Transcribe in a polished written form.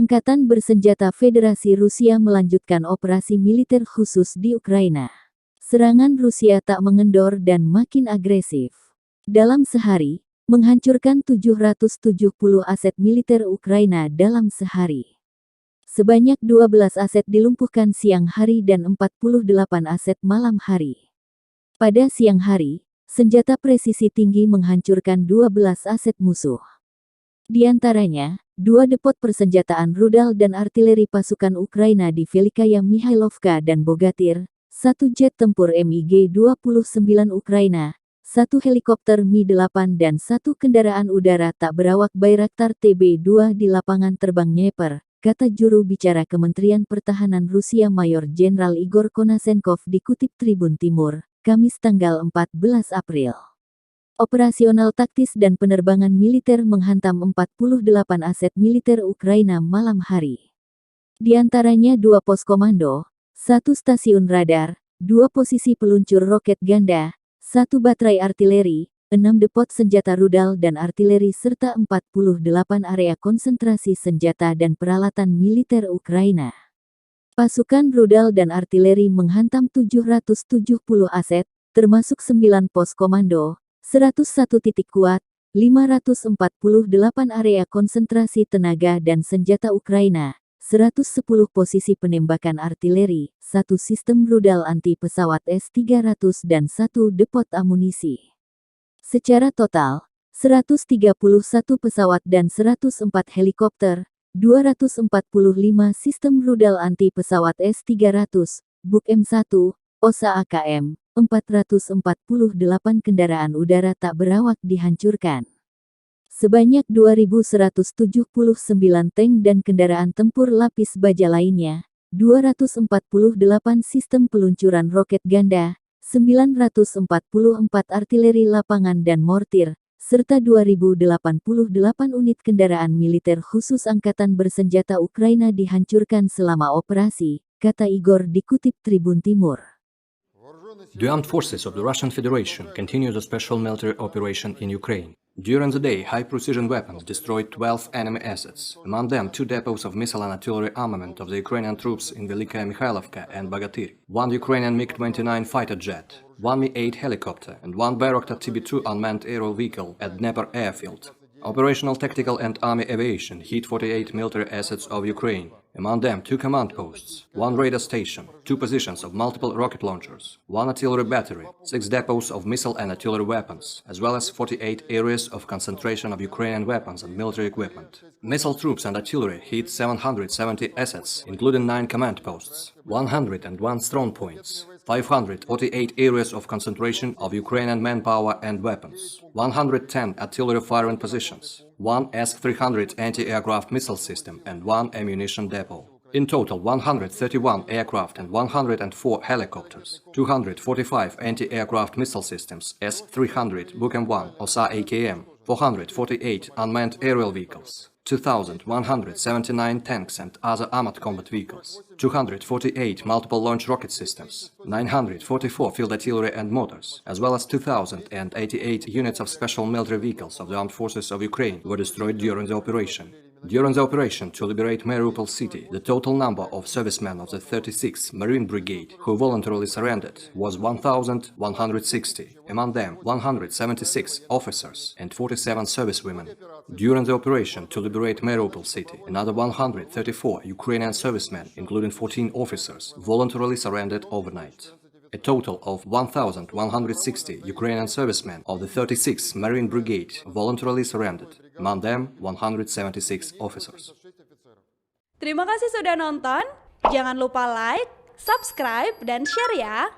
Angkatan Bersenjata Federasi Rusia melanjutkan operasi militer khusus di Ukraina. Serangan Rusia tak mengendor dan makin agresif. Dalam sehari, menghancurkan 770 aset militer Ukraina dalam sehari. Sebanyak 12 aset dilumpuhkan siang hari dan 48 aset malam hari. Pada siang hari, senjata presisi tinggi menghancurkan 12 aset musuh. Di antaranya, 2 depot persenjataan rudal dan artileri pasukan Ukraina di Velikaya Mihailovka dan Bogatyr, 1 jet tempur MiG-29 Ukraina, 1 helikopter Mi-8 dan 1 kendaraan udara tak berawak Bayraktar TB2 di lapangan terbang Dnepr, kata juru bicara Kementerian Pertahanan Rusia Mayor Jenderal Igor Konasenkov dikutip Tribun Timur, Kamis tanggal 14 April. Operasional taktis dan penerbangan militer menghantam 48 aset militer Ukraina malam hari. Di antaranya 2 pos komando, 1 stasiun radar, 2 posisi peluncur roket ganda, 1 baterai artileri, 6 depot senjata rudal dan artileri serta 48 area konsentrasi senjata dan peralatan militer Ukraina. Pasukan rudal dan artileri menghantam 770 aset, termasuk 9 pos komando, 101 titik kuat, 548 area konsentrasi tenaga dan senjata Ukraina, 110 posisi penembakan artileri, 1 sistem rudal anti-pesawat S-300 dan 1 depot amunisi. Secara total, 131 pesawat dan 104 helikopter, 245 sistem rudal anti-pesawat S-300, Buk M1, OSA AKM, 448 kendaraan udara tak berawak dihancurkan. Sebanyak 2.179 tank dan kendaraan tempur lapis baja lainnya, 248 sistem peluncuran roket ganda, 944 artileri lapangan dan mortir, serta 2.088 unit kendaraan militer khusus Angkatan Bersenjata Ukraina dihancurkan selama operasi, kata Igor dikutip Tribun Timur. The armed forces of the Russian Federation continue the special military operation in Ukraine. During the day, high-precision weapons destroyed 12 enemy assets, among them 2 depots of missile and artillery armament of the Ukrainian troops in Velikaya Mikhailovka and Bogatyr, 1 Ukrainian MiG-29 fighter jet, 1 Mi-8 helicopter, and 1 Bayraktar TB2 unmanned aerial vehicle at Dnepr airfield. Operational, tactical and army aviation hit 48 military assets of Ukraine, among them 2 command posts, 1 radar station, 2 positions of multiple rocket launchers, 1 artillery battery, 6 depots of missile and artillery weapons, as well as 48 areas of concentration of Ukrainian weapons and military equipment. Missile troops and artillery hit 770 assets, including 9 command posts, 101 strong points, 548 areas of concentration of Ukrainian manpower and weapons, 110 artillery firing positions, 1 S-300 anti-aircraft missile system and 1 ammunition depot. In total, 131 aircraft and 104 helicopters, 245 anti-aircraft missile systems S-300 Buk M1 OSA AKM, 448 unmanned aerial vehicles, 2,179 tanks and other armored combat vehicles, 248 multiple launch rocket systems, 944 field artillery and motors, as well as 2,088 units of special military vehicles of the armed forces of Ukraine were destroyed during the operation. During the operation to liberate Mariupol city, the total number of servicemen of the 36th Marine Brigade who voluntarily surrendered was 1,160, among them 176 officers and 47 servicewomen. During the operation to liberate Mariupol city, another 134 Ukrainian servicemen, including 14 officers, voluntarily surrendered overnight. A total of 1,160 Ukrainian servicemen of the 36th Marine Brigade voluntarily surrendered, among them 176 officers. Terima kasih sudah nonton, jangan lupa like, subscribe, dan share ya!